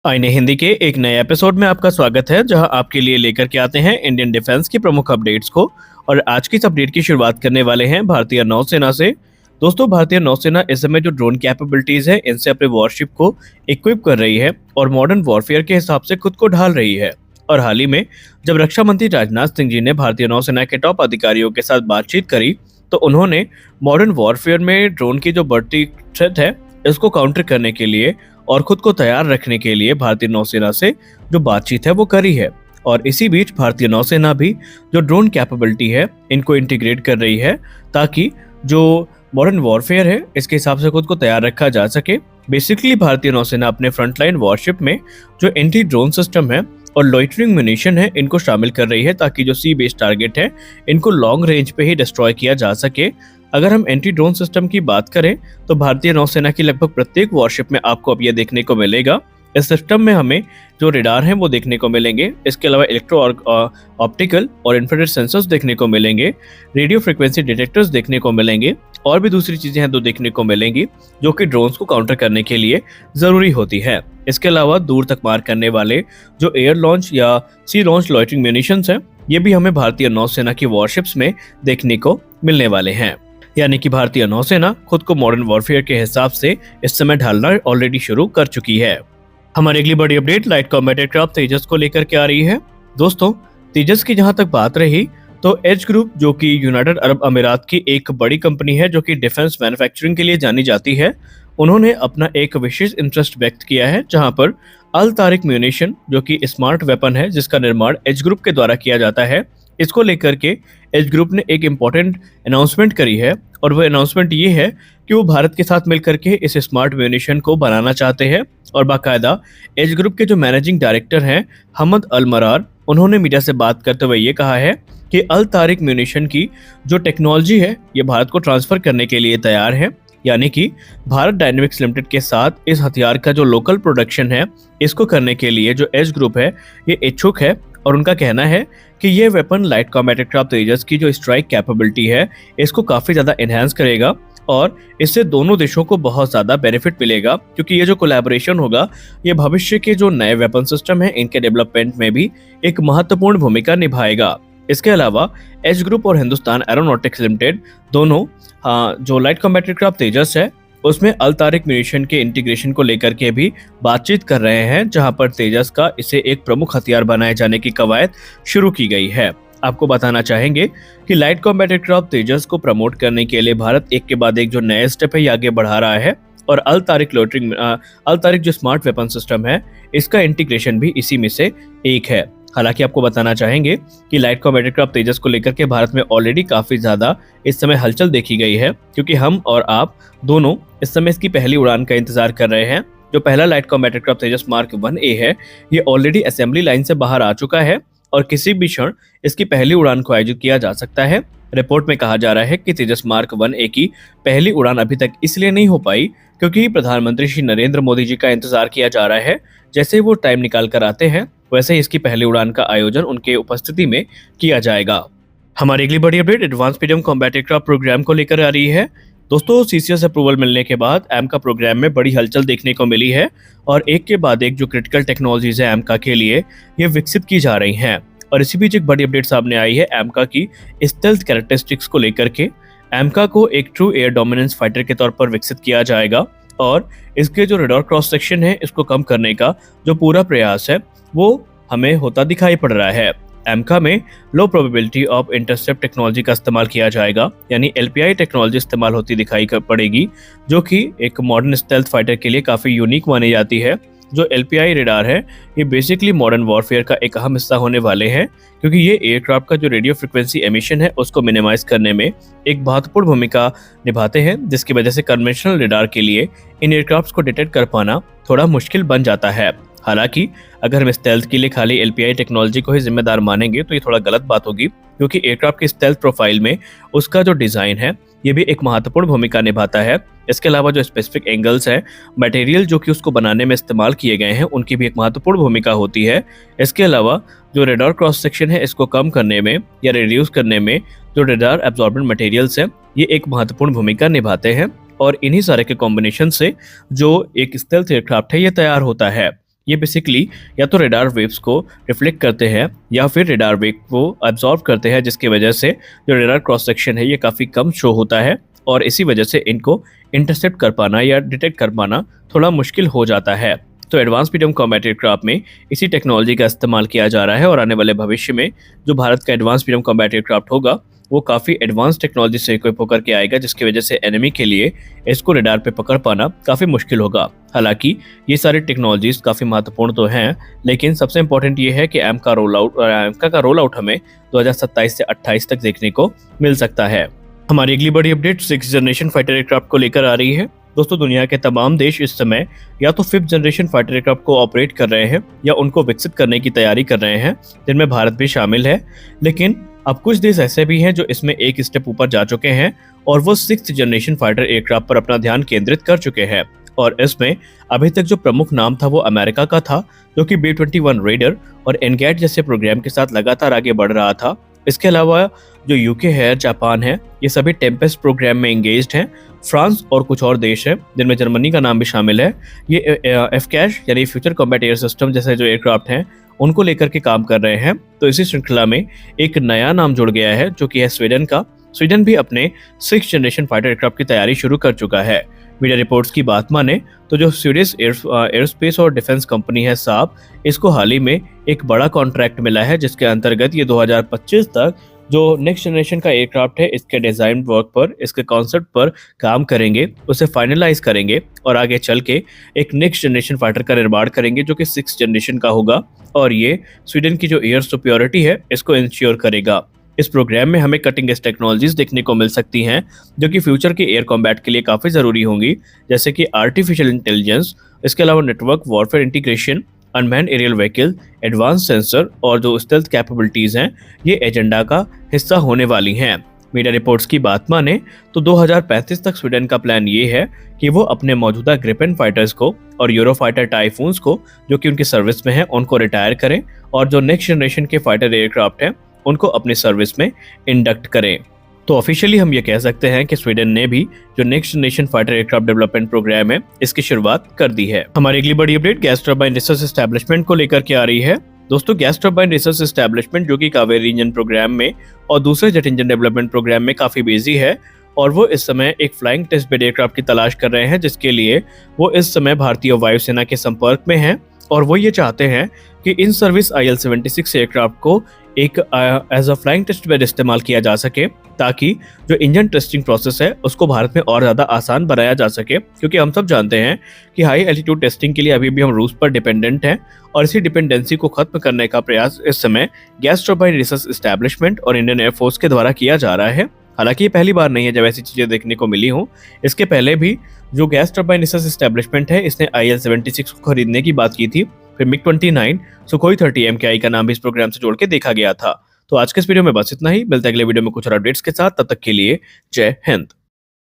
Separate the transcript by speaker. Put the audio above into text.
Speaker 1: आईने हिंदी के एक नए एपिसोड में आपका स्वागत है, जहां आपके लिए लेकर के आते हैं इंडियन डिफेंस की प्रमुख अपडेट्स को। और आज की इस अपडेट की शुरुआत करने वाले हैं भारतीय नौसेना से। दोस्तों, भारतीय नौसेना इस समय जो ड्रोन कैपेबिलिटीज है, इनसे अपने वॉरशिप को इक्विप कर रही है और मॉडर्न वॉरफेयर के हिसाब से खुद को ढाल रही है। और हाल ही में जब रक्षा मंत्री राजनाथ सिंह जी ने भारतीय नौसेना के टॉप अधिकारियों के साथ बातचीत करी, तो उन्होंने मॉडर्न वॉरफेयर में ड्रोन की जो बढ़ती थ्रेट है, इसको काउंटर करने के लिए और खुद को तैयार रखने के लिए भारतीय नौसेना से जो बातचीत है वो करी है। और इसी बीच भारतीय नौसेना भी जो ड्रोन कैपेबिलिटी है, इनको इंटीग्रेट कर रही है, ताकि जो मॉडर्न वॉरफेयर है, इसके हिसाब से खुद को तैयार रखा जा सके। बेसिकली भारतीय नौसेना अपने फ्रंटलाइन वॉरशिप में जो एंटी ड्रोन सिस्टम है और लॉइटरिंग म्यूनिशन है, इनको शामिल कर रही है, ताकि जो सी बेस्ड टारगेट है, इनको लॉन्ग रेंज पे ही डिस्ट्रॉय किया जा सके। अगर हम एंटी ड्रोन सिस्टम की बात करें, तो भारतीय नौसेना की लगभग प्रत्येक वॉरशिप में आपको अब यह देखने को मिलेगा। इस सिस्टम में हमें जो रेडार हैं वो देखने को मिलेंगे। इसके अलावा इलेक्ट्रो ऑप्टिकल और इंफ्रारेड सेंसर्स देखने को मिलेंगे, रेडियो फ्रिक्वेंसी डिटेक्टर्स देखने को मिलेंगे, और भी दूसरी चीजें हैं जो देखने को मिलेंगी, जो कि ड्रोन्स को काउंटर करने के लिए जरूरी होती है। इसके अलावा दूर तक मार करने वाले जो एयर लॉन्च या सी लॉन्च लॉइटरिंग म्यूनिशंस हैं, ये भी हमें भारतीय नौसेना की वॉरशिप्स में देखने को मिलने वाले हैं। यानी कि भारतीय नौसेना खुद को मॉडर्न वॉरफेयर के हिसाब से इस समय ढालना ऑलरेडी शुरू कर चुकी है। हमारी अगली बड़ी अपडेट लाइट कॉम्बैट एयरक्राफ्ट तेजस को लेकर के आ रही है। दोस्तों, तेजस की जहां तक बात रही, तो एज ग्रुप, जो कि यूनाइटेड अरब अमीरात की एक बड़ी कंपनी है जो कि डिफेंस मैन्युफैक्चरिंग के लिए जानी जाती है, उन्होंने अपना एक विशेष इंटरेस्ट व्यक्त किया है, जहां पर अल तारिक म्यूनिशन, जो कि स्मार्ट वेपन है जिसका निर्माण एज ग्रुप के द्वारा किया जाता है, इसको लेकर के एज ग्रुप ने एक इम्पॉर्टेंट अनाउंसमेंट करी है। और वो अनाउंसमेंट ये है कि वो भारत के साथ मिलकर के इस स्मार्ट म्यूनिशन को बनाना चाहते हैं। और बाकायदा एज ग्रुप के जो मैनेजिंग डायरेक्टर हैं, हमद अल मरार, उन्होंने मीडिया से बात करते हुए ये कहा है कि अल तारिक म्यूनिशन की जो टेक्नोलॉजी है, ये भारत को ट्रांसफर करने के लिए तैयार है। यानी कि भारत डायनेमिक्स लिमिटेड के साथ इस हथियार का जो लोकल प्रोडक्शन है, इसको करने के लिए जो एज ग्रुप है, ये इच्छुक है। और उनका कहना है कि ये वेपन लाइट कॉम्बैट एयरक्राफ्ट तेजस की जो स्ट्राइक कैपेबिलिटी है, इसको काफ़ी ज़्यादा एनहांस करेगा और इससे दोनों देशों को बहुत ज़्यादा बेनिफिट मिलेगा, क्योंकि ये जो कोलैबोरेशन होगा, ये भविष्य के जो नए वेपन सिस्टम है, इनके डेवलपमेंट में भी एक महत्वपूर्ण भूमिका निभाएगा। इसके अलावा एज ग्रुप और हिंदुस्तान एरोनॉटिक्स लिमिटेड दोनों जो लाइट कॉम्बैट एयरक्राफ्ट तेजस है, उसमें अल तारिक म्यूनिशन के इंटीग्रेशन को लेकर के भी बातचीत कर रहे हैं, जहां पर तेजस का इसे एक प्रमुख हथियार बनाए जाने की कवायद शुरू की गई है। आपको बताना चाहेंगे कि लाइट कॉम्बैट एयरक्राफ्ट तेजस को प्रमोट करने के लिए भारत एक के बाद एक जो नए स्टेप है, ये आगे बढ़ा रहा है। और अल तारिक जो स्मार्ट वेपन सिस्टम है, इसका इंटीग्रेशन भी इसी में से एक है। हालांकि आपको बताना चाहेंगे कि लाइट कॉम्बैट एयरक्राफ्ट तेजस को लेकर के भारत में ऑलरेडी काफी ज्यादा इस समय हलचल देखी गई है, क्योंकि हम और आप दोनों इस समय इसकी पहली उड़ान का इंतजार कर रहे हैं। जो पहला लाइट कॉम्बैट एयरक्राफ्ट तेजस मार्क 1A है, ये ऑलरेडी असेंबली लाइन से बाहर आ चुका है और किसी भी क्षण इसकी पहली उड़ान को आयोजित किया जा सकता है। रिपोर्ट में कहा जा रहा है कि तेजस मार्क 1A की पहली उड़ान अभी तक इसलिए नहीं हो पाई क्योंकि प्रधानमंत्री श्री नरेंद्र मोदी जी का इंतजार किया जा रहा है। जैसे ही वो टाइम निकाल कर आते हैं, वैसे ही इसकी पहली उड़ान का आयोजन उनके उपस्थिति में किया जाएगा। हमारी अगली बड़ी update advance medium combat aircraft programme को लेकर आ रही है। दोस्तों, सीसीएस अप्रूवल मिलने के बाद एमका प्रोग्राम में बड़ी हलचल देखने को मिली है और एक के बाद एक जो क्रिटिकल टेक्नोलॉजीज है एमका के लिए, ये विकसित की जा रही हैं। और इसी बीच एक बड़ी अपडेट सामने आई है एमका की स्टेल्थ कैरेक्टरिस्टिक्स को लेकर के। एमका को एक ट्रू एयर डोमिनेंस फाइटर के तौर पर विकसित किया जाएगा और इसके जो रेडार क्रॉस सेक्शन है, इसको कम करने का जो पूरा प्रयास है, वो हमें होता दिखाई पड़ रहा है। एमका में लो प्रोबेबिलिटी ऑफ इंटरसेप्ट टेक्नोलॉजी का इस्तेमाल किया जाएगा, यानी एलपीआई टेक्नोलॉजी इस्तेमाल होती दिखाई पड़ेगी, जो कि एक मॉडर्न स्टेल्थ फाइटर के लिए काफ़ी यूनिक मानी जाती है। जो एलपीआई रेडार है, ये बेसिकली मॉडर्न वॉरफेयर का एक अहम हिस्सा होने वाले हैं, क्योंकि ये एयरक्राफ्ट का जो रेडियो फ्रिक्वेंसी एमिशन है, उसको मिनिमाइज करने में एक महत्वपूर्ण भूमिका निभाते हैं, जिसकी वजह से कन्वेंशनल रेडार के लिए इन एयरक्राफ्ट को डिटेक्ट कर पाना थोड़ा मुश्किल बन जाता है। हालांकि अगर हम स्टेल्थ के लिए खाली एलपीआई टेक्नोलॉजी को ही जिम्मेदार मानेंगे, तो ये थोड़ा गलत बात होगी, क्योंकि एयरक्राफ्ट की स्टेल्थ प्रोफाइल में उसका जो डिजाइन है, ये भी एक महत्वपूर्ण भूमिका निभाता है। इसके अलावा जो स्पेसिफिक एंगल्स है, मटेरियल जो कि उसको बनाने में इस्तेमाल किए गए हैं, उनकी भी एक महत्वपूर्ण भूमिका होती है। इसके अलावा जो रेडार क्रॉस सेक्शन है, इसको कम करने में या रिड्यूस करने में जो रेडार एब्जॉर्बेंट मटेरियल्स हैं, ये एक महत्वपूर्ण भूमिका निभाते हैं। और इन्हीं सारे के कॉम्बिनेशन से जो एक स्टेल्थ एयरक्राफ्ट है, ये तैयार होता है। ये बेसिकली या तो रेडार वेव्स को रिफ्लेक्ट करते हैं या फिर रेडार वेव को एब्जॉर्ब करते हैं, जिसकी वजह से जो रेडार क्रॉस सेक्शन है ये काफ़ी कम शो होता है और इसी वजह से इनको इंटरसेप्ट कर पाना या डिटेक्ट कर पाना थोड़ा मुश्किल हो जाता है। तो एडवांस मीडियम कॉम्बैट एयरक्राफ्ट में इसी टेक्नोलॉजी का इस्तेमाल किया जा रहा है और आने वाले भविष्य में जो भारत का एडवांस मीडियम कॉम्बैट एयरक्राफ्ट होगा वो काफ़ी एडवांस टेक्नोलॉजी से इक्विप होकर के आएगा, जिसकी वजह से एनिमी के लिए इसको रडार पे पकड़ पाना काफ़ी मुश्किल होगा। हालांकि ये सारी टेक्नोलॉजीज काफ़ी महत्वपूर्ण तो हैं, लेकिन सबसे इंपॉर्टेंट ये है कि एमका का रोल आउट हमें 2027 से 28 तक देखने को मिल सकता है। हमारी अगली बड़ी update 6th generation fighter aircraft को लेकर आ रही है। दोस्तों, दुनिया के तमाम देश इस समय या तो 5th जनरेशन फाइटर एयरक्राफ्ट को ऑपरेट कर रहे हैं या उनको विकसित करने की तैयारी कर रहे हैं, जिनमें भारत भी शामिल है। लेकिन अब कुछ देश ऐसे भी हैं जो इसमें एक स्टेप ऊपर जा चुके हैं और वो 6th जनरेशन फाइटर एयरक्राफ्ट पर अपना ध्यान केंद्रित कर चुके हैं। और इसमें अभी तक जो प्रमुख नाम था वो अमेरिका का था, जो कि B-21 रेडर और एनगैट जैसे प्रोग्राम के साथ लगातार आगे बढ़ रहा था। इसके अलावा जो यूके है, जापान है, ये सभी टेम्पेस्ट प्रोग्राम में एंगेज्ड हैं। फ्रांस और कुछ और देश हैं, जिनमें जर्मनी का नाम भी शामिल है। ये एफकैश यानी फ्यूचर कॉम्बैट एयर सिस्टम जैसे जो एयरक्राफ्ट हैं उनको लेकर के काम कर रहे हैं। तो इसी श्रृंखला में एक नया नाम जुड़ गया है, जो कि है स्वीडन का। स्वीडन भी अपने 6th जनरेशन फाइटर एयरक्राफ्ट की तैयारी शुरू कर चुका है। मीडिया रिपोर्ट्स की बात माने तो जो स्वीडिश एयरस्पेस और डिफेंस कंपनी है साब, इसको हाल ही में एक बड़ा कॉन्ट्रैक्ट मिला है, जिसके अंतर्गत ये 2025 तक जो नेक्स्ट जनरेशन का एयरक्राफ्ट है इसके डिजाइन वर्क पर, इसके कॉन्सेप्ट पर काम करेंगे, उसे फाइनलाइज करेंगे और आगे चल के एक नेक्स्ट जनरेशन फाइटर का निर्माण करेंगे जो कि 6th जनरेशन का होगा। और ये स्वीडन की जो एयर सुपीरियरिटी है इसको इंश्योर करेगा। इस प्रोग्राम में हमें कटिंग एज टेक्नोलॉजीज देखने को मिल सकती हैं, जो कि फ्यूचर के एयर कॉम्बैट के लिए काफ़ी ज़रूरी होंगी, जैसे कि आर्टिफिशियल इंटेलिजेंस, इसके अलावा network warfare integration, unmanned aerial vehicle, advance sensor और जो स्टेल्थ कैपेबिलिटीज़ हैं, ये एजेंडा का हिस्सा होने वाली हैं। मीडिया रिपोर्ट्स की बात माने तो 2035 तक स्वीडन का प्लान ये है कि वो अपने मौजूदा ग्रिपेन फाइटर्स को और यूरोफाइटर टाइफून्स को, जो कि उनकी सर्विस में है, उनको रिटायर करें और जो नेक्स्ट जनरेशन के फाइटर एयरक्राफ्ट हैं उनको अपनी सर्विस में इंडक्ट करें। तो ऑफिशियली हम ये कह सकते हैं कि स्वीडन ने भी जो next generation fighter aircraft development programme है इसकी शुरुआत कर दी है। हमारी अगली बड़ी update gas turbine research establishment को लेकर के आ रही है। दोस्तों, गैस टर्बाइन रिसर्च एस्टैब्लिशमेंट जो कि कावेरी इंजन प्रोग्राम में और दूसरे जेट इंजन डेवलपमेंट प्रोग्राम में काफी बिजी है और वो इस समय एक फ्लाइंग टेस्ट बेड एयरक्राफ्ट की तलाश कर रहे हैं, जिसके लिए वो इस समय भारतीय वायुसेना के संपर्क में हैं और वो ये चाहते हैं कि इन सर्विस IL-76 एयरक्राफ्ट को एक as a flying test bed इस्तेमाल किया जा सके, ताकि जो इंजन टेस्टिंग प्रोसेस है उसको भारत में और ज़्यादा आसान बनाया जा सके। क्योंकि हम सब जानते हैं कि हाई एल्टीट्यूड टेस्टिंग के लिए अभी भी हम रूस पर डिपेंडेंट हैं और इसी डिपेंडेंसी को खत्म करने का प्रयास इस समय गैस टर्बाइन रिसर्च एस्टैब्लिशमेंट और इंडियन एयरफोर्स के द्वारा किया जा रहा है। हालांकि ये पहली बार नहीं है जब ऐसी चीज़ें देखने को मिली हों। इसके पहले भी जो गैस टर्बाइन रिसर्च एस्टैब्लिशमेंट है इसने IL-76 को खरीदने की बात की थी, फिर MiG-29, सुखोई 30 MKI का नाम भी इस प्रोग्राम से जोड़ के देखा गया था। तो आज के इस वीडियो में बस इतना ही। मिलते हैं अगले वीडियो में कुछ और अपडेट्स के साथ। तब तक के लिए जय हिंद।